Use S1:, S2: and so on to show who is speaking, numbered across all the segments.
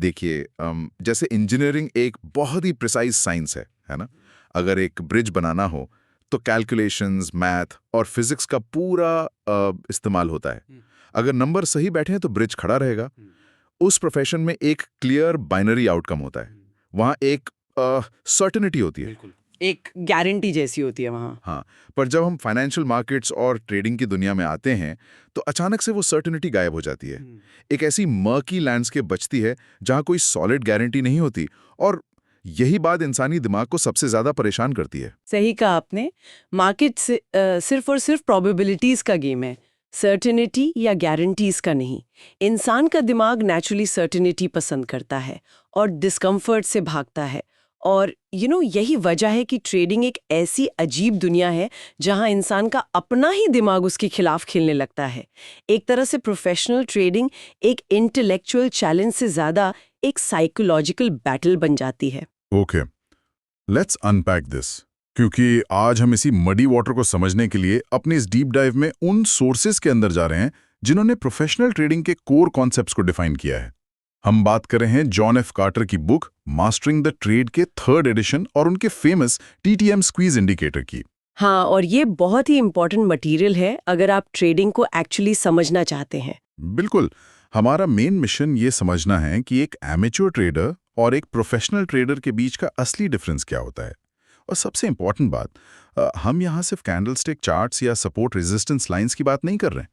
S1: देखिए जैसे इंजीनियरिंग एक बहुत ही प्रिसाइज साइंस है ना। अगर एक ब्रिज बनाना हो तो कैलकुलेशंस, मैथ और फिजिक्स का पूरा इस्तेमाल होता है। अगर नंबर सही बैठे हैं तो ब्रिज खड़ा रहेगा। उस प्रोफेशन में एक क्लियर बाइनरी आउटकम होता है। वहाँ एक सर्टेनिटी होती है।
S2: बिल्कुल, एक गारंटी जैसी होती है वहाँ।
S1: हाँ, पर जब हम फाइनेंशियल मार्केट्स और ट्रेडिंग की दुनिया में आते हैं तो अचानक से वो सर्टेनिटी गायब हो जाती है। एक ऐसी मर्की लैंडस्केप बचती है जहाँ कोई सॉलिड गारंटी नहीं होती, और यही बात इंसानी दिमाग को सबसे ज्यादा परेशान करती है।
S2: सही कहा आपने। मार्केट सिर्फ और सिर्फ प्रोबेबिलिटीज का गेम है, सर्टेनिटी या गारंटीज का नहीं। इंसान का दिमाग नेचुरली सर्टेनिटी पसंद करता है और डिस्कम्फर्ट से भागता है। और यही वजह है कि ट्रेडिंग एक ऐसी अजीब दुनिया है जहां इंसान का अपना ही दिमाग उसके खिलाफ खेलने लगता है। एक तरह से प्रोफेशनल ट्रेडिंग एक इंटेलेक्चुअल चैलेंज से ज्यादा एक साइकोलॉजिकल बैटल बन जाती है।
S3: ओके, लेट्स अनपैक दिस, क्योंकि आज हम इसी मडी वाटर को समझने के लिए अपने इस डीप डाइव में उन सोर्सेज के अंदर जा रहे हैं जिन्होंने प्रोफेशनल ट्रेडिंग के कोर कॉन्सेप्ट्स को डिफाइन किया है। हम बात कर रहे हैं जॉन एफ कार्टर की बुक मास्टरिंग द ट्रेड के 3rd एडिशन और उनके फेमस टीटीएम स्क्वीज इंडिकेटर की।
S2: हाँ, और ये बहुत ही इम्पोर्टेंट मटेरियल है अगर आप ट्रेडिंग को एक्चुअली समझना चाहते हैं।
S3: बिल्कुल, हमारा मेन मिशन ये समझना है कि एक एमेच्योर ट्रेडर और एक प्रोफेशनल ट्रेडर के बीच का असली डिफरेंस क्या होता है। और सबसे इंपॉर्टेंट बात, हम यहाँ सिर्फ कैंडलस्टिक चार्ट्स या सपोर्ट रेजिस्टेंस लाइंस की बात नहीं कर रहे हैं।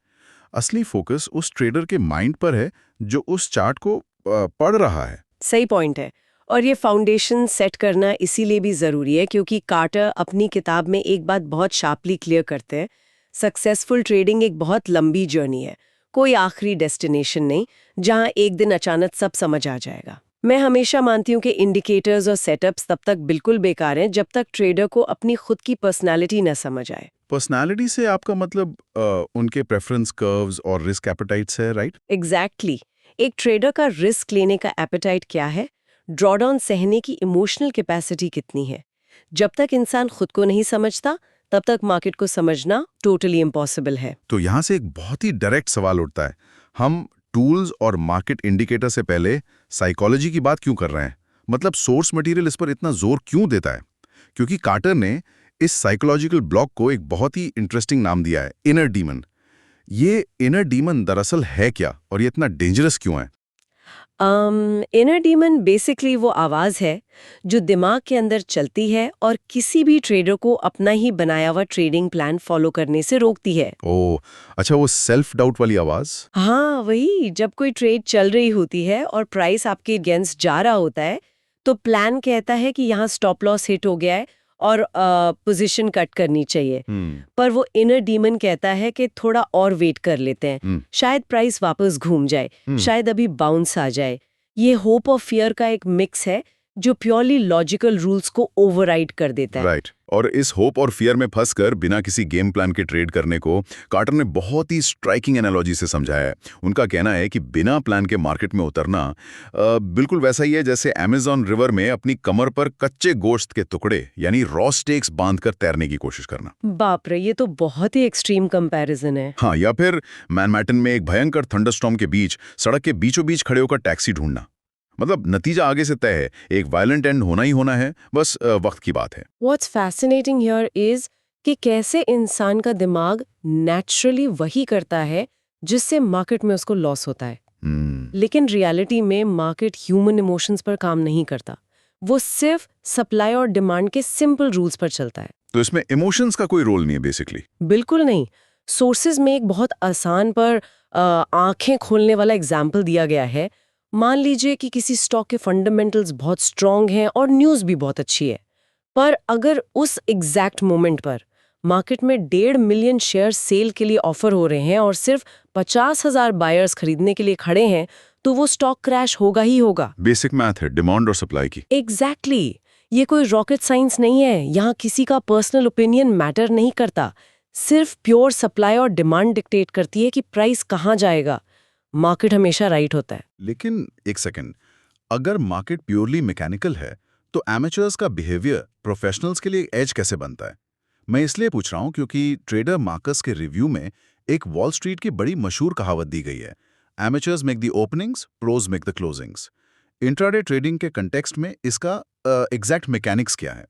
S3: असली फोकस उस ट्रेडर के माइंड पर है जो उस चार्ट को पढ़ रहा है।
S2: सही पॉइंट है। और ये फाउंडेशन सेट करना इसीलिए भी ज़रूरी है क्योंकि कार्टर अपनी किताब में एक बात बहुत शार्पली क्लियर करते हैं। सक्सेसफुल ट्रेडिंग एक बहुत लंबी जर्नी है, कोई आखिरी डेस्टिनेशन नहीं जहां एक दिन अचानक सब समझ आ जाएगा। मैं हमेशा मानती हूँ कि इंडिकेटर्स और सेटअप्स तब तक बिल्कुल बेकार हैं जब तक ट्रेडर को अपनी खुद की पर्सनालिटी न समझ आए।
S3: पर्सनालिटी से आपका मतलब उनके प्रेफरेंस कर्व्स और रिस्क एपेटाइट्स है, राइट?
S2: एग्जैक्टली। एक ट्रेडर का रिस्क लेने का एपेटाइट क्या है, ड्रॉडाउन सहने की इमोशनल कैपेसिटी कितनी है। जब तक इंसान खुद को नहीं समझता तब तक मार्केट को समझना टोटली इम्पॉसिबल है।
S3: तो यहाँ से एक बहुत ही डायरेक्ट सवाल उठता है, हम टूल्स और मार्केट इंडिकेटर से पहले साइकोलॉजी की बात क्यों कर रहे हैं? मतलब सोर्स मटेरियल इस पर इतना जोर क्यों देता है? क्योंकि कार्टर ने इस साइकोलॉजिकल ब्लॉक को एक बहुत ही इंटरेस्टिंग नाम दिया है, इनर डीमन। ये इनर डीमन दरअसल है क्या और ये इतना डेंजरस क्यों है?
S2: इनर डीमन बेसिकली वो आवाज है जो दिमाग के अंदर चलती है और किसी भी ट्रेडर को अपना ही बनाया हुआ ट्रेडिंग प्लान फॉलो करने से रोकती है।
S3: ओह, अच्छा, वो सेल्फ डाउट वाली आवाज।
S2: हाँ, वही। जब कोई ट्रेड चल रही होती है और प्राइस आपके अगेंस्ट जा रहा होता है तो प्लान कहता है कि यहाँ स्टॉप लॉस हिट हो गया है और पोजीशन कट करनी चाहिए। पर वो इनर डीमन कहता है कि थोड़ा और वेट कर लेते हैं, शायद प्राइस वापस घूम जाए, शायद अभी बाउंस आ जाए। ये होप और फियर का एक मिक्स है जो प्योरली लॉजिकल रूल्स को ओवरराइड कर देता है।
S3: राइट। और इस होप और फियर में फंसकर बिना किसी गेम प्लान के ट्रेड करने को कार्टर ने बहुत ही स्ट्राइकिंग एनालॉजी से समझाया है। उनका कहना है कि बिना प्लान के मार्केट में उतरना बिल्कुल वैसा ही है जैसे अमेज़न रिवर में अपनी कमर पर कच्चे गोश्त के टुकड़े यानी रॉ स्टेक्स बांधकर तैरने की कोशिश करना।
S2: बाप रे, ये तो बहुत ही एक्सट्रीम कंपैरिजन है।
S3: हाँ, या फिर मैनहट्टन में एक भयंकर थंडरस्टॉर्म के बीच सड़क के बीचों बीच खड़े होकर टैक्सी ढूंढना। मतलब नतीजा आगे से तय है, एक वायलेंट एंड होना ही होना है, बस वक्त की बात है।
S2: What's fascinating here is कि कैसे इंसान का दिमाग नेचुरली वही करता है जिससे मार्केट में उसको लॉस होता है। लेकिन रियलिटी में मार्केट ह्यूमन इमोशंस पर काम नहीं करता, वो सिर्फ सप्लाई और डिमांड के सिंपल रूल्स पर चलता है।
S3: तो इसमें इमोशंस का कोई रोल नहीं है बेसिकली?
S2: बिल्कुल नहीं। सोर्सेज में एक बहुत आसान पर आंखें खोलने वाला एग्जाम्पल दिया गया है। मान लीजिए कि किसी स्टॉक के फंडामेंटल्स बहुत स्ट्रांग हैं और न्यूज़ भी बहुत अच्छी है, पर अगर उस एग्जैक्ट मोमेंट पर मार्केट में 1.5 मिलियन शेयर सेल के लिए ऑफर हो रहे हैं और सिर्फ 50,000 बायर्स खरीदने के लिए खड़े हैं, तो वो स्टॉक क्रैश होगा ही होगा।
S3: बेसिक मैथ है डिमांड और सप्लाई की।
S2: एग्जैक्टली। ये कोई रॉकेट साइंस नहीं है। यहाँ किसी का पर्सनल ओपिनियन मैटर नहीं करता, सिर्फ प्योर सप्लाई और डिमांड डिक्टेट करती है कि प्राइस कहाँ जाएगा। मार्केट हमेशा राइट होता है।
S3: लेकिन एक सेकंड, अगर मार्केट प्योरली मैकेनिकल है तो एमेचर्स का बिहेवियर प्रोफेशनल्स के लिए एज कैसे बनता है? मैं इसलिए पूछ रहा हूं क्योंकि ट्रेडर मार्कस के रिव्यू में एक वॉल स्ट्रीट की बड़ी मशहूर कहावत दी गई है, amateurs make the openings, pros make the closings. Intraday trading के कंटेक्स्ट में इसका एग्जैक्ट मैकेनिक्स क्या है?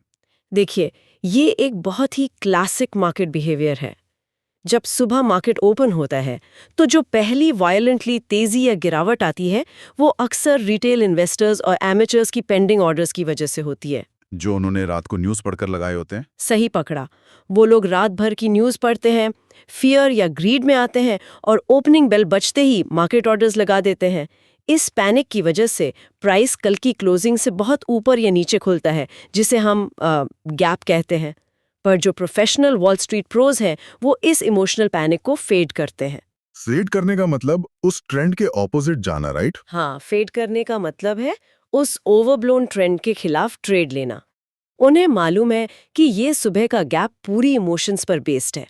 S2: देखिए, ये एक बहुत ही क्लासिक मार्केट बिहेवियर है। जब सुबह मार्केट ओपन होता है तो जो पहली वायलेंटली तेजी या गिरावट आती है वो अक्सर रिटेल इन्वेस्टर्स और एमेचर्स की पेंडिंग ऑर्डर्स की वजह से होती है।
S3: जो उन्होंने रात को न्यूज़ पढ़कर लगाए होते हैं।
S2: सही पकड़ा। वो लोग रात भर की न्यूज़ पढ़ते हैं, फियर या ग्रीड में आते हैं और ओपनिंग बेल बजते ही मार्केट ऑर्डर्स लगा देते हैं। इस पैनिक की वजह से प्राइस कल की क्लोजिंग से बहुत ऊपर या नीचे खुलता है, जिसे हम गैप कहते हैं। पर जो प्रोफेशनल वॉल स्ट्रीट प्रोज हैं वो इस इमोशनल पैनिक को फेड करते हैं।
S4: फेड करने का मतलब उस ट्रेंड के ऑपोजिट जाना, राइट?
S2: हाँ, फेड करने का मतलब है उस ओवरब्लोन ट्रेंड के खिलाफ ट्रेड लेना। उन्हें मालूम है कि ये सुबह का गैप पूरी इमोशंस पर बेस्ड है,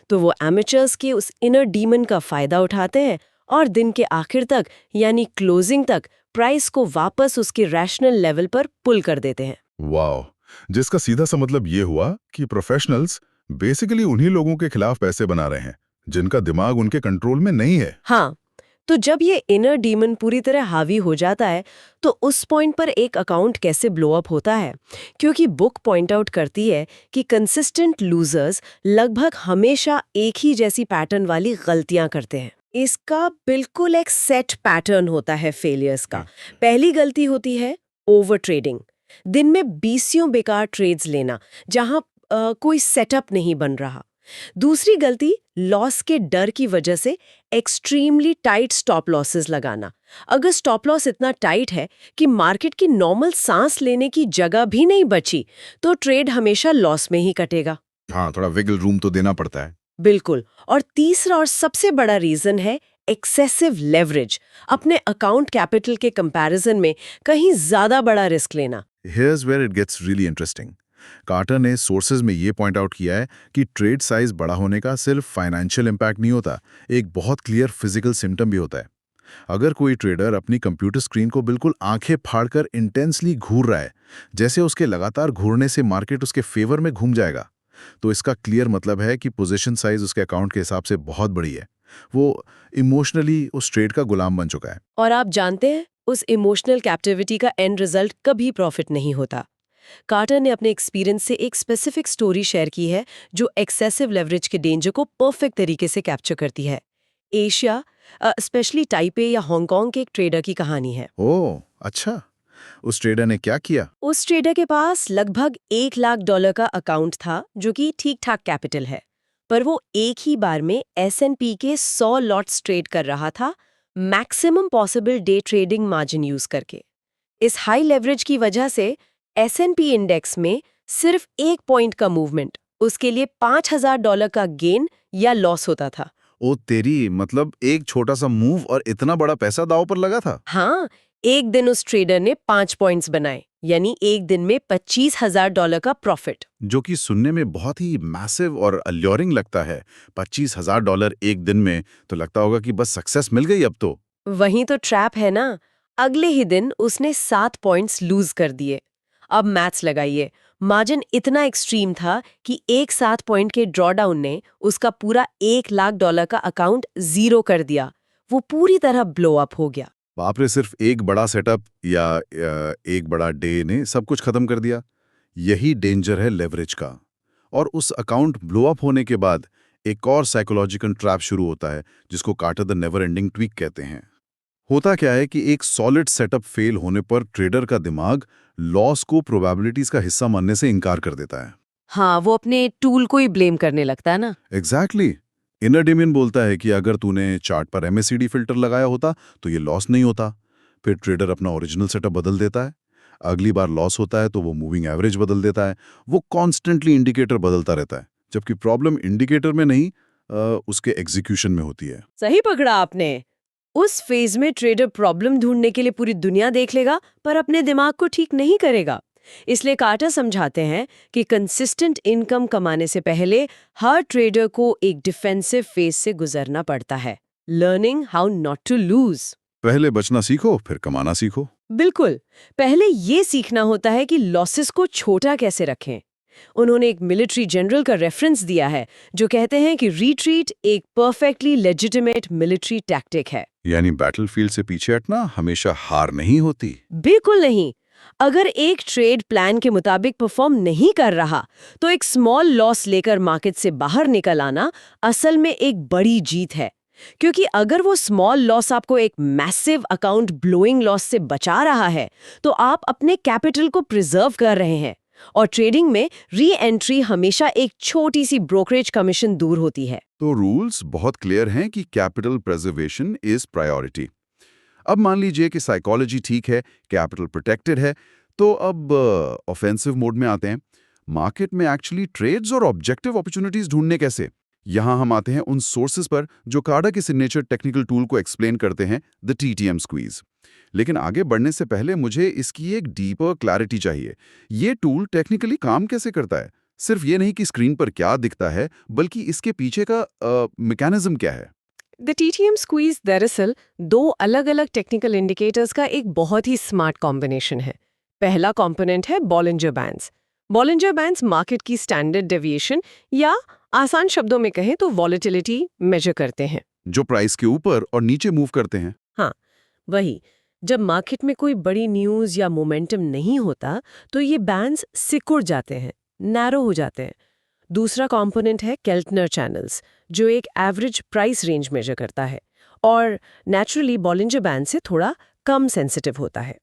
S2: तो वो एमेचर्स के उस इनर डीमन का फायदा उठाते हैं और दिन के आखिर तक यानी क्लोजिंग तक प्राइस को वापस उसके रैशनल लेवल पर पुल कर देते हैं।
S4: वाओ, जिसका सीधा सा मतलब ये हुआ कि प्रोफेशनल्स बेसिकली उन्हीं लोगों के खिलाफ पैसे बना रहे हैं जिनका दिमाग उनके कंट्रोल में नहीं है।
S2: हाँ, तो जब ये इनर डीमन पूरी तरह हावी हो जाता है तो उस पॉइंट पर एक अकाउंट कैसे ब्लो अप होता है, क्योंकि बुक पॉइंट आउट करती है कि कंसिस्टेंट लूजर्स लगभग हमेशा एक ही जैसी पैटर्न वाली गलतियां करते हैं। इसका बिल्कुल एक सेट पैटर्न होता है फेलियर्स का। पहली गलती होती है ओवर ट्रेडिंग, दिन में 20 बेकार ट्रेड्स लेना जहां कोई सेटअप नहीं बन रहा। दूसरी गलती लॉस के डर की वजह से एक्सट्रीमली टाइट स्टॉप लॉसेस लगाना। अगर स्टॉप लॉस इतना टाइट है कि मार्केट की नॉर्मल सांस लेने की जगह भी नहीं बची तो ट्रेड हमेशा लॉस में ही कटेगा।
S3: हाँ, थोड़ा विगल रूम तो देना पड़ता है।
S2: बिल्कुल। और तीसरा और सबसे बड़ा रीजन है एक्सेसिव लेवरेज, अपने अकाउंट कैपिटल के कंपैरिजन में कहीं ज्यादा बड़ा रिस्क लेना।
S3: Here's where it gets really interesting. Carter ने सोर्सेज में ये पॉइंट आउट किया है कि ट्रेड साइज बड़ा होने का सिर्फ फाइनेंशियल इम्पैक्ट नहीं होता, एक बहुत क्लियर फिजिकल सिम्टम भी होता है। अगर कोई ट्रेडर अपनी कंप्यूटर स्क्रीन को बिल्कुल आंखें फाड़कर इंटेंसली घूर रहा है, जैसे उसके लगातार घूरने से मार्केट उसके फेवर में घूम जाएगा, तो इसका क्लियर मतलब है कि पोजीशन साइज उसके अकाउंट के हिसाब से बहुत बड़ी है। वो इमोशनली उस ट्रेड का गुलाम बन चुका है।
S2: और आप जानते हैं, उस इमोशनल कैप्टिविटी का एंड रिजल्ट कभी प्रॉफिट नहीं होता। कार्टर ने अपने एक्सपीरियंस से एक स्पेसिफिक स्टोरी शेयर की है जो एक्सेसिव लेवरेज के डेंजर को परफेक्ट तरीके से कैप्चर करती है। एशिया, स्पेशली टाइपे या हांगकांग के एक ट्रेडर की कहानी है।
S3: ओह, अच्छा। उस ट्रेडर ने क्या किया?
S2: उस ट्रेडर के पास लगभग $1 लाख का अकाउंट था, जो कि ठीक ठाक कैपिटल है, पर वो एक ही बार में S&P के 100 लॉट्स ट्रेड कर रहा था, maximum possible day trading margin use करके। इस हाई लेवरेज की वजह से S&P इंडेक्स में सिर्फ 1 पॉइंट का मूवमेंट उसके लिए $5,000 का गेन या लॉस होता था।
S3: ओ तेरी, मतलब एक छोटा सा मूव और इतना बड़ा पैसा दांव पर लगा था।
S2: हाँ, एक दिन उस ट्रेडर ने 5 पॉइंट्स बनाए, यानी एक दिन में $25,000 का प्रॉफिट।
S3: जो कि सुनने में बहुत ही मैसिव और अल्योरिंग लगता है। $25,000 एक दिन में, तो लगता होगा कि बस सक्सेस मिल गई अब तो।
S2: वहीं तो ट्रैप है ना। अगले ही दिन उसने 7 पॉइंट्स लूज कर दिए। अब मैथ्स लगाइए, मार्जिन इतना एक्सट्रीम था कि एक 7 पॉइंट के ड्रॉडाउन ने उसका पूरा $1 लाख का अकाउंट जीरो कर दिया। वो पूरी तरह ब्लो अप हो गया।
S3: बाप रे, सिर्फ एक बड़ा सेटअप या एक बड़ा डे ने सब कुछ खत्म कर दिया। यही डेंजर है लेवरेज का। और उस अकाउंट ब्लो अप होने के बाद एक और साइकोलॉजिकल ट्रैप शुरू होता है, जिसको Carter the never ending tweak कहते हैं। होता क्या है कि एक सॉलिड सेटअप फेल होने पर ट्रेडर का दिमाग लॉस को प्रोबेबिलिटीज का हिस्सा मानने से इनकार कर देता है।
S2: हाँ, वो अपने टूल को ही ब्लेम करने लगता है ना।
S3: एग्जैक्टली। इनर डेमन बोलता है कि अगर तूने चार्ट पर MACD फिल्टर लगाया होता तो ये लॉस नहीं होता। फिर ट्रेडर अपना ओरिजिनल सेटअप बदल देता है। अगली बार लॉस होता है तो वो मूविंग एवरेज बदल देता है। वो कॉन्स्टेंटली इंडिकेटर बदलता रहता है, जबकि प्रॉब्लम इंडिकेटर में नहीं, उसके एग्जीक्यूशन में होती है।
S2: सही पकड़ा आपने। उस फेज में ट्रेडर प्रॉब्लम ढूंढने के लिए पूरी दुनिया देख लेगा, पर अपने दिमाग को ठीक नहीं करेगा। इसलिए कार्टर समझाते हैं कि कंसिस्टेंट इनकम कमाने से पहले हर ट्रेडर को एक डिफेंसिव फेज से गुजरना पड़ता है। Learning how not to lose.
S3: पहले बचना सीखो, फिर कमाना सीखो।
S2: बिल्कुल। पहले ये सीखना होता है कि लॉसेस को छोटा कैसे रखें। उन्होंने एक मिलिट्री जनरल का रेफरेंस दिया है जो कहते हैं कि रिट्रीट एक परफेक्टली लेजिटिमेट मिलिट्री टैक्टिक है।
S3: यानी बैटलफील्ड से पीछे हटना हमेशा हार नहीं होती।
S2: बिल्कुल नहीं। अगर एक ट्रेड प्लान के मुताबिक परफॉर्म नहीं कर रहा, तो एक स्मॉल लॉस लेकर मार्केट से बाहर निकल आना असल में एक बड़ी जीत है। क्योंकि अगर वो स्मॉल लॉस आपको एक मैसिव अकाउंट ब्लोइंग लॉस से बचा रहा है, तो आप अपने कैपिटल को प्रिजर्व कर रहे हैं। और ट्रेडिंग में री एंट्री हमेशा एक छोटी सी ब्रोकरेज कमीशन दूर होती है।
S3: तो रूल्स बहुत क्लियर हैं कि कैपिटल प्रिजर्वेशन इज प्रायोरिटी। अब मान लीजिए कि साइकोलॉजी ठीक है, कैपिटल प्रोटेक्टेड है, तो अब ऑफेंसिव मोड में आते हैं। मार्केट में एक्चुअली ट्रेड्स और ऑब्जेक्टिव अपॉर्चुनिटीज ढूंढने कैसे? यहां हम आते हैं उन सोर्सेज पर जो कार्डा के सिग्नेचर टेक्निकल टूल को एक्सप्लेन करते हैं, द TTM स्क्वीज। लेकिन आगे बढ़ने से पहले मुझे इसकी एक डीपर क्लैरिटी चाहिए। ये टूल टेक्निकली काम कैसे करता है? सिर्फ ये नहीं कि स्क्रीन पर क्या दिखता है, बल्कि इसके पीछे का मैकेनिज्म क्या है?
S2: द TTM स्क्वीज दरअसल दो अलग-अलग टेक्निकल इंडिकेटर्स का एक बहुत ही स्मार्ट कॉम्बिनेशन है। पहला कंपोनेंट है Bollinger bands. Bollinger bands market की स्टैंडर्ड डेविएशन या आसान शब्दों में कहें तो वॉलेटिलिटी मेजर करते हैं।
S3: जो प्राइस के ऊपर और नीचे मूव करते हैं।
S2: हाँ, वही। जब मार्केट में कोई बड़ी न्यूज़ या मोमेंटम नहीं होता, तो ये बैंड्स सिकुड़ जाते हैं, नैरो हो जाते हैं। दूसरा कंपोनेंट है केल्टनर चैनल्स, जो एक एवरेज प्राइस रेंज मेजर करता है और नेचुरली बॉलिंजर बैंड से थोड़ा कम सेंसिटिव होता है।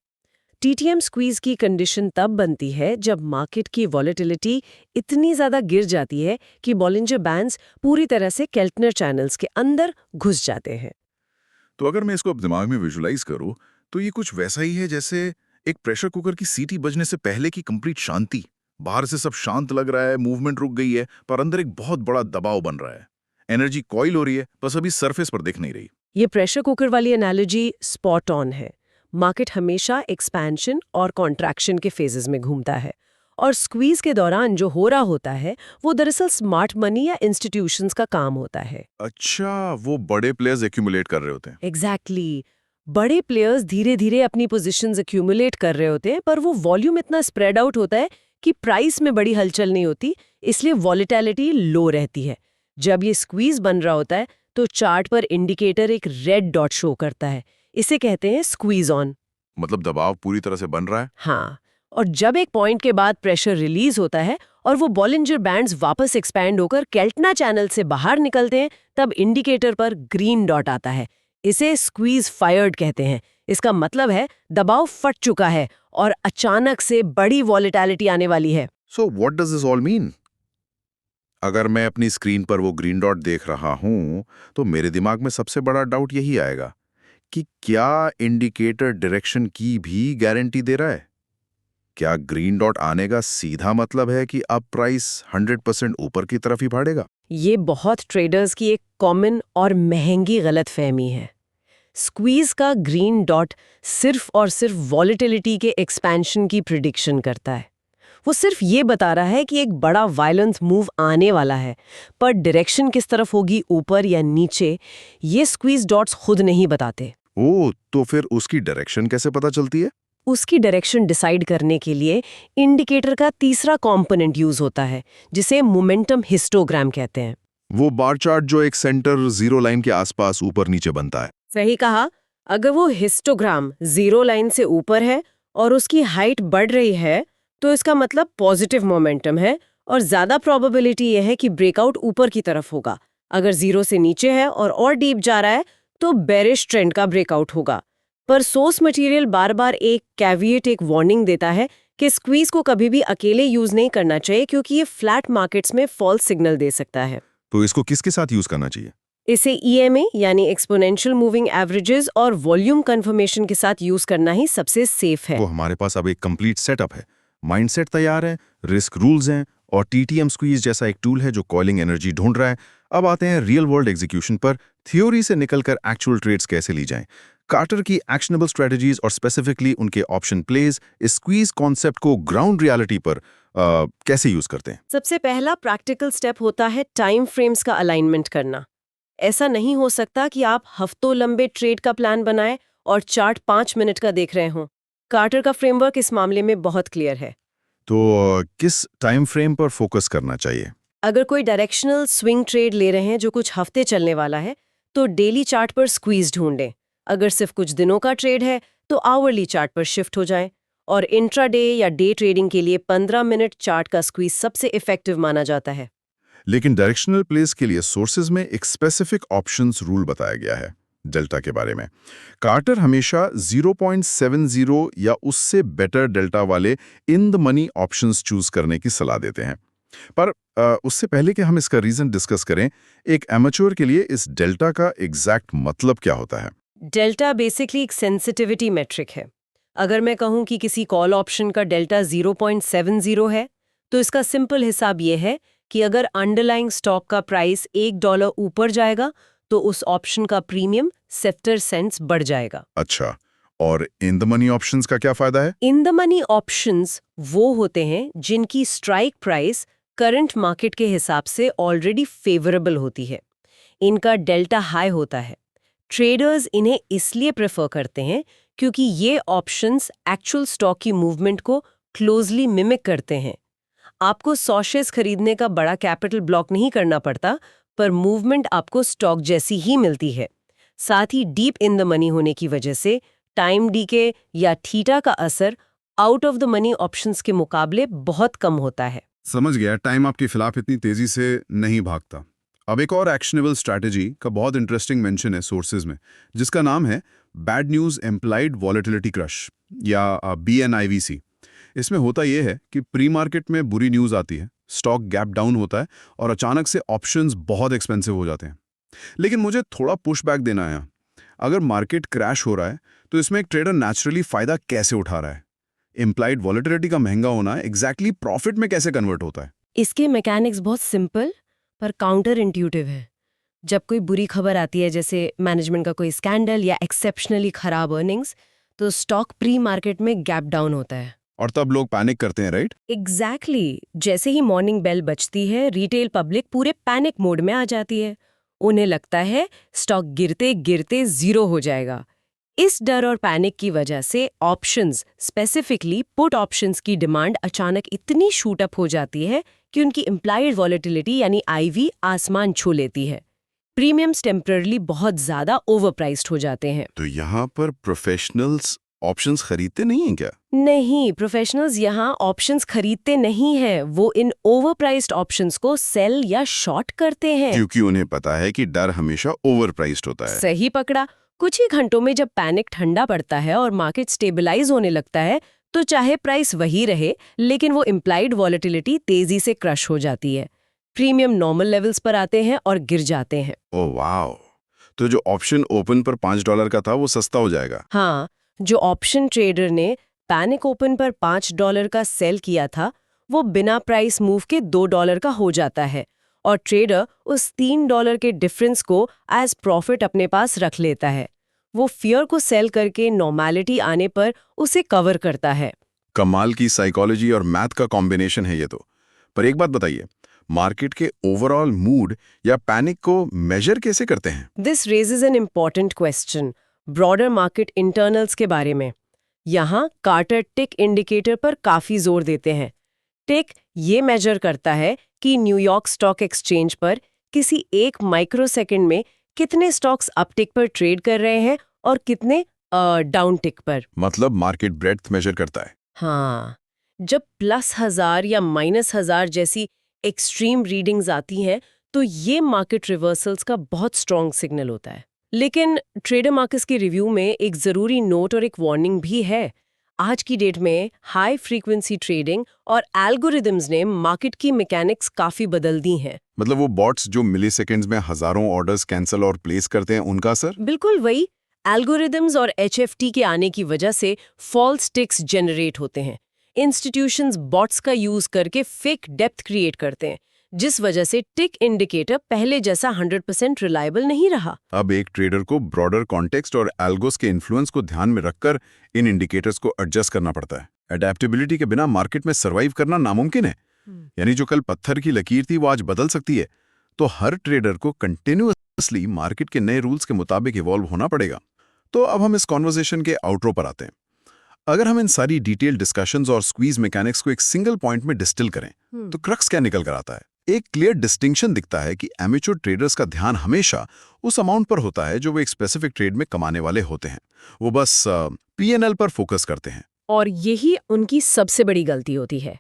S2: TTM स्क्वीज की कंडीशन तब बनती है जब मार्केट की वॉलेटिलिटी इतनी ज़्यादा गिर जाती है कि बॉलिंजर बैंड्स पूरी तरह से केल्टनर चैनल्स के अंदर घुस जाते हैं।
S4: तो अगर मैं इसको अब दिमाग में विजुलाइज करूं, तो ये कुछ वैसा ही है जैसे एक प्रेशर कुकर की सीटी बजने से पहले की कंप्लीट शांति। बाहर से सब शांत लग रहा है, मूवमेंट रुक गई है, पर अंदर एक बहुत बड़ा दबाव बन रहा है। एनर्जी कॉइल हो रही है, बस अभी सरफेस पर दिख नहीं रही।
S2: ये प्रेशर कुकर वाली एनालॉजी स्पॉट ऑन है। मार्केट हमेशा एक्सपेंशन और कॉन्ट्रैक्शन के फेजेस में घूमता है और स्क्वीज के दौरान जो हो रहा होता है वो दरअसल स्मार्ट मनी या इंस्टीट्यूशंस का काम होता है।
S4: अच्छा, वो बड़े प्लेयर्स एक्यूमुलेट कर रहे होते हैं।
S2: एग्जैक्टली बड़े प्लेयर्स धीरे धीरे अपनी पोजीशंस एक्यूमुलेट कर रहे होते हैं, पर वो वॉल्यूम इतना स्प्रेड आउट होता है कि प्राइस में बड़ी हलचल नहीं होती, इसलिए वॉलेटिलिटी लो रहती है। जब ये स्क्वीज बन रहा होता है तो चार्ट पर इंडिकेटर एक रेड डॉट शो करता है। इसे कहते हैं स्क्वीज ऑन।
S4: मतलब दबाव पूरी तरह से बन रहा है।
S2: हाँ, और जब एक पॉइंट के बाद प्रेशर रिलीज होता है और वो बॉलिंजर बैंड्स वापस एक्सपैंड होकर केल्टना चैनल से बाहर निकलते हैं, तब इंडिकेटर पर ग्रीन डॉट आता है। इसे स्क्वीज फायर्ड कहते हैं। इसका मतलब है दबाव फट चुका है और अचानक से बड़ी वॉलेटिलिटी आने वाली है।
S3: So what does this all mean? अगर मैं अपनी स्क्रीन पर वो ग्रीन डॉट देख रहा हूं, तो मेरे दिमाग में सबसे बड़ा डाउट यही आएगा कि क्या इंडिकेटर डायरेक्शन की भी गारंटी दे रहा है? क्या ग्रीन डॉट आने का सीधा मतलब है कि अब प्राइस 100% ऊपर की तरफ ही बढ़ेगा?
S2: ये बहुत ट्रेडर्स की एक कॉमन और महंगी गलतफहमी है। स्क्वीज का ग्रीन डॉट सिर्फ और सिर्फ वॉलेटिलिटी के एक्सपेंशन की प्रिडिक्शन करता है। वो सिर्फ ये बता रहा है कि एक बड़ा वायलेंस मूव आने वाला है, पर डायरेक्शन किस तरफ होगी, ऊपर या नीचे, ये स्क्वीज डॉट्स खुद नहीं बताते।
S3: ओह, तो फिर उसकी डायरेक्शन कैसे पता चलती है?
S2: उसकी डायरेक्शन डिसाइड करने के लिए इंडिकेटर का तीसरा कंपोनेंट यूज होता है, जिसे मोमेंटम हिस्टोग्राम कहते हैं।
S3: वो बार चार्ट जो एक सेंटर जीरो लाइन के आसपास ऊपर नीचे बनता है।
S2: सही कहा। अगर वो हिस्टोग्राम जीरो लाइन से ऊपर है और उसकी हाइट बढ़ रही है, तो इसका मतलब पॉजिटिव मोमेंटम है और ज्यादा प्रोबेबिलिटी यह है कि ब्रेकआउट ऊपर की तरफ होगा। अगर जीरो से नीचे है और डीप जा रहा है, तो बेरिश ट्रेंड का ब्रेकआउट होगा। पर सोर्स मटेरियल बार बार एक कैविएट, एक वार्निंग देता है कि स्क्वीज को कभी भी अकेले यूज नहीं करना चाहिए, क्योंकि ये फ्लैट मार्केट्स में फॉल्स सिग्नल दे सकता है।
S3: तो इसको किसके साथ यूज करना चाहिए?
S2: इसे EMA यानी एक्सपोनेंशियल मूविंग एवरेजेस और वॉल्यूम कंफर्मेशन के साथ यूज करना ही सबसे सेफ है।
S3: वो हमारे पास अब एक कंप्लीट सेटअप है, माइंडसेट तैयार है, रिस्क रूल्स हैं और TTM स्क्वीज जैसा एक टूल है जो कॉलिंग एनर्जी ढूंढ रहा है। अब आते हैं रियल वर्ल्ड एग्जीक्यूशन पर। थ्योरी से निकलकर एक्चुअल ट्रेड्स कैसे ली जाएं? कार्टर की एक्शनेबल स्ट्रेटजीज और स्पेसिफिकली उनके ऑप्शन प्लेज इस स्क्वीज कॉन्सेप्ट को ग्राउंड रियलिटी पर कैसे यूज करते हैं?
S2: सबसे पहला प्रैक्टिकल स्टेप होता है टाइम फ्रेम्स का अलाइनमेंट करना। ऐसा नहीं हो सकता कि आप हफ्तों लंबे ट्रेड का प्लान बनाएं और चार्ट 5 मिनट का देख रहे हों। कार्टर का फ्रेमवर्क इस मामले में बहुत क्लियर है।
S3: तो किस टाइम फ्रेम पर फोकस करना चाहिए?
S2: अगर कोई डायरेक्शनल स्विंग ट्रेड ले रहे हैं जो कुछ हफ्ते चलने वाला है, तो डेली चार्ट पर स्क्वीज ढूंढें।
S5: अगर सिर्फ कुछ दिनों का ट्रेड है तो आवरली चार्ट पर शिफ्ट हो जाएं, और इंट्राडे या डे ट्रेडिंग के लिए 15 मिनट चार्ट का स्क्वीज सबसे इफेक्टिव माना जाता है।
S3: लेकिन डायरेक्शनल प्लेस के लिए सोर्सेज में एक स्पेसिफिक ऑप्शंस रूल बताया गया है डेल्टा के बारे में। कार्टर हमेशा 0.70 या उससे बेटर डेल्टा वाले in the money options choose करने की सलाह देते हैं। पर उससे पहले कि हम इसका रीजन डिस्कस करें, एक एमेच्योर के लिए इस डेल्टा का एग्जैक्ट मतलब क्या होता है?
S5: डेल्टा बेसिकली एक सेंसिटिविटी मेट्रिक है। अगर मैं कहूं कि किसी कॉल ऑप्शन का डेल्टा 0.70 है, तो इसका सिंपल हिसाब ये है कि अगर अंडरलाइंग स्टॉक का प्राइस $1 ऊपर जाएगा तो उस ऑप्शन का प्रीमियम 70 सेंट्स बढ़ जाएगा।
S3: अच्छा, और इन द मनी ऑप्शंस का क्या फायदा है?
S5: इन द मनी ऑप्शंस वो होते हैं जिनकी स्ट्राइक प्राइस करंट मार्केट के हिसाब से ऑलरेडी फेवरेबल होती है। इनका डेल्टा हाई होता है। ट्रेडर्स इन्हें इसलिए प्रेफर करते हैं क्योंकि ये ऑप्शंस एक्चुअल स्टॉक की मूवमेंट को क्लोजली मिमिक करते हैं। आपको 100 शेयर्स खरीदने का बड़ा कैपिटल ब्लॉक नहीं करना पड़ता, पर मूवमेंट आपको स्टॉक जैसी ही मिलती है। साथ ही डीप इन द मनी होने की वजह से टाइम डीके या थीटा का असर out of the money options के मुकाबले बहुत कम होता है।
S3: समझ गया, टाइम आपके खिलाफ इतनी तेजी से नहीं भागता। अब एक और एक्शनेबल स्ट्रैटेजी का बहुत इंटरेस्टिंग मेंशन है सोर्सेज में, जिसका नाम है bad news implied volatility crush या BNIVC। इसमें होता यह है कि प्री मार्केट में बुरी न्यूज़ आती है, स्टॉक गैप डाउन होता है और अचानक से ऑप्शंस बहुत एक्सपेंसिव हो जाते हैं। लेकिन मुझे थोड़ा पुश बैक देना है। अगर मार्केट क्रैश हो रहा है तो इसमें एक ट्रेडर नेचुरली फायदा कैसे उठा रहा है? इम्प्लाइड वॉलेटिलिटी का महंगा होना एग्जैक्टली प्रॉफिट में कैसे कन्वर्ट होता है?
S5: इसके मैकेनिक्स बहुत सिंपल पर काउंटर इंट्यूटिव है। जब कोई बुरी खबर आती है, जैसे मैनेजमेंट का कोई स्कैंडल या एक्सेप्शनली खराब अर्निंग्स, तो स्टॉक प्री मार्केट में गैप डाउन होता है
S3: और तब लोग पैनिक करते हैं, राइट?
S5: एग्जैक्टली। जैसे ही मॉर्निंग बेल बजती है, रिटेल पब्लिक पूरे पैनिक मोड में आ जाती है। उन्हें लगता है स्टॉक गिरते गिरते जीरो हो जाएगा। इस डर और पैनिक की वजह से ऑप्शंस, स्पेसिफिकली पुट ऑप्शंस की डिमांड अचानक इतनी शूट अप हो जाती है कि उनकी इम्प्लाइड वॉलेटिलिटी यानी IV आसमान छू लेती है। प्रीमियम्स टेम्पररली बहुत ज्यादा ओवरप्राइस्ड हो जाते हैं।
S3: तो यहाँ पर प्रोफेशनल्स ऑप्शंस खरीदते नहीं हैं क्या?
S5: नहीं, प्रोफेशनल्स यहाँ ऑप्शंस खरीदते नहीं हैं। वो इन ओवरप्राइस्ड ऑप्शंस को सेल या शॉर्ट करते हैं।
S3: क्योंकि उन्हें पता है कि डर हमेशा ओवरप्राइस्ड होता है।
S5: सही पकड़ा। कुछ ही घंटों में जब पैनिक ठंडा पड़ता है और मार्केट स्टेबलाइज होने लगता है, तो चाहे प्राइस वही रहे, लेकिन वो इम्प्लाइड वॉलेटिलिटी तेजी से क्रश हो जाती है। प्रीमियम नॉर्मल लेवल्स पर आते हैं और गिर जाते हैं।
S3: Oh wow! तो जो ऑप्शन ओपन पर $5 का था वो सस्ता हो जाएगा।
S5: हाँ, जो ऑप्शन ट्रेडर ने पैनिक ओपन पर $5 का सेल किया था, वो बिना प्राइस मूव के $2 का हो जाता है, और ट्रेडर उस $3 के डिफरेंस को एज प्रॉफिट अपने पास रख लेता है। वो फियर को सेल करके नॉर्मैलिटी आने पर उसे कवर करता है।
S3: कमाल की साइकोलॉजी और मैथ का कॉम्बिनेशन है ये तो। पर एक बात बताइए, मार्केट के ओवरऑल मूड या पैनिक को मेजर कैसे करते हैं?
S5: This raises an important question broader market internals के बारे में। यहाँ कार्टर टिक इंडिकेटर पर काफी जोर देते हैं। टिक ये मेजर करता है कि न्यूयॉर्क स्टॉक एक्सचेंज पर किसी एक माइक्रोसेकंड में कितने स्टॉक्स अपटिक पर ट्रेड कर रहे हैं और कितने डाउन टिक पर।
S3: मतलब मार्केट ब्रेड्थ मेजर करता है।
S5: हाँ, जब +1000 या -1000 जैसी एक्सट्रीम रीडिंग्स आती हैं, तो ये मार्केट रिवर्सल्स का बहुत स्ट्रॉन्ग सिग्नल होता है। लेकिन ट्रेडर मार्केट्स के रिव्यू में एक ज़रूरी नोट और एक वार्निंग भी है। आज की डेट में हाई फ्रीक्वेंसी ट्रेडिंग और एल्गोरिदम्स ने मार्केट की मैकेनिक्स काफ़ी बदल दी हैं।
S3: मतलब वो बॉट्स जो मिलीसेकंड्स में हजारों ऑर्डर्स कैंसिल और प्लेस करते हैं, उनका असर?
S5: बिल्कुल वही। एल्गोरिदम्स और HFT के आने की वजह से फॉल्स टिक्स जनरेट होते हैं। इंस्टीट्यूशंस बॉट्स का यूज करके फेक डेप्थ क्रिएट करते हैं, जिस वजह से टिक इंडिकेटर पहले जैसा 100% रिलायबल नहीं रहा।
S3: अब एक ट्रेडर को ब्रॉडर कॉन्टेक्स्ट और एल्गोस के इन्फ्लुएंस को ध्यान में रखकर इन इंडिकेटर्स को एडजस्ट करना पड़ता है। अडेप्टेबिलिटी के बिना मार्केट में सर्वाइव करना नामुमकिन है। यानी जो कल पत्थर की लकीर थी वो आज बदल सकती है। तो हर ट्रेडर को कंटिन्यूअसली मार्केट के नए रूल्स के मुताबिक इवॉल्व होना पड़ेगा। तो अब हम इस कॉन्वर्सेशन के आउट्रो पर आते हैं। अगर हम इन सारी डिटेल डिस्कशंस और स्क्वीज मैकेनिक्स को एक सिंगल पॉइंट में डिस्टिल करें, तो क्रक्स क्या निकल कर आता है? एक क्लियर डिस्टिंक्शन दिखता है कि एमेच्योर ट्रेडर्स का ध्यान हमेशा उस अमाउंट पर होता है जो वो एक स्पेसिफिक ट्रेड में कमाने वाले होते हैं। वो बस P&L पर फोकस करते हैं।
S5: और यही उनकी सबसे बड़ी गलती होती है।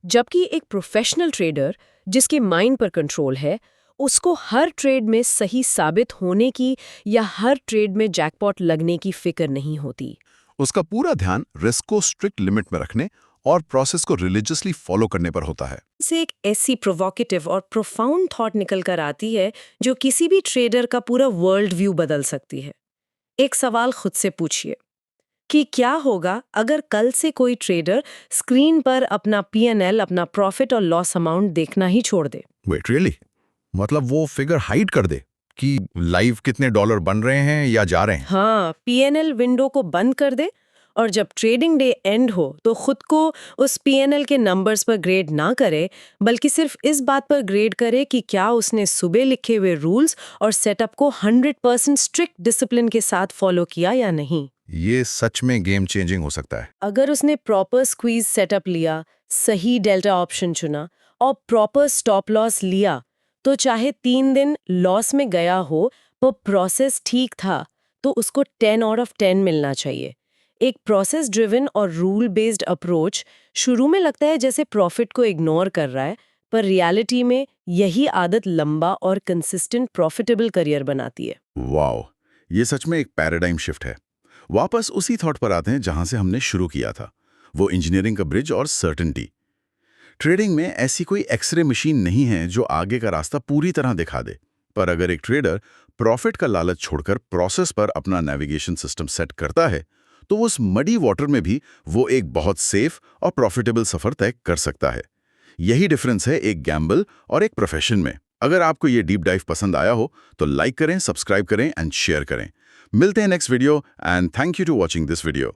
S5: जबकि एक प्रोफेशनल ट्रेडर जिसके माइंड पर कंट्रोल है, उसको हर ट्रेड में सही साबित होने की या हर ट्रेड में जैकपॉट लगने की फिक्र नहीं होती।
S3: उसका पूरा ध्यान रिस्क को स्ट्रिक्ट लिमिट में रखने और प्रोसेस को रिलीजियसली फॉलो करने पर होता है।
S5: से एक ऐसी प्रोवोकेटिव और प्रोफाउंड थॉट निकल कर आती है जो किसी भी ट्रेडर का पूरा वर्ल्ड व्यू बदल सकती है। एक सवाल खुद से पूछिए कि क्या होगा अगर कल से कोई ट्रेडर स्क्रीन पर अपना P&L, अपना प्रॉफिट और लॉस अमाउंट देखना ही छोड़ दे।
S3: Wait really? मतलब वो फिगर हाइड कर दे कि लाइव कितने डॉलर बन रहे हैं या जा रहे हैं?
S5: हाँ, P&L विंडो को बंद कर दे और जब ट्रेडिंग डे एंड हो तो खुद को उस P&L के नंबर्स पर ग्रेड ना करे, बल्कि सिर्फ इस बात पर ग्रेड करे कि क्या उसने सुबह लिखे हुए रूल्स और सेटअप को 100% स्ट्रिक्ट डिसिप्लिन के साथ फॉलो किया या नहीं।
S3: ये सच में गेम चेंजिंग हो सकता है।
S5: अगर उसने प्रॉपर स्क्वीज सेटअप लिया, सही डेल्टा ऑप्शन चुना और प्रॉपर स्टॉप लॉस लिया, तो चाहे 3 दिन लॉस में गया हो पर प्रोसेस ठीक था, तो उसको 10 आउट ऑफ 10 मिलना चाहिए। एक प्रोसेस ड्रिवन और रूल बेस्ड अप्रोच शुरू में लगता है जैसे प्रॉफिट को इग्नोर कर रहा है, पर रियलिटी में यही आदत लंबा और कंसिस्टेंट प्रॉफिटेबल करियर बनाती है।
S3: वाओ, ये सच में एक पैराडाइम शिफ्ट है। वापस उसी थॉट पर आते हैं जहां से हमने शुरू किया था, वो इंजीनियरिंग का ब्रिज और सर्टेनिटी। ट्रेडिंग में ऐसी कोई एक्सरे मशीन नहीं है जो आगे का रास्ता पूरी तरह दिखा दे, पर अगर एक ट्रेडर प्रॉफिट का लालच छोड़कर प्रोसेस पर अपना नेविगेशन सिस्टम सेट करता है, तो उस मडी वाटर में भी वो एक बहुत सेफ और प्रॉफिटेबल सफर तय कर सकता है। यही डिफरेंस है एक गैम्बल और एक प्रोफेशन में। अगर आपको ये डीप डाइव पसंद आया हो तो लाइक करें, सब्सक्राइब करें एंड शेयर करें। मिलते हैं next video and thank you to watching this video.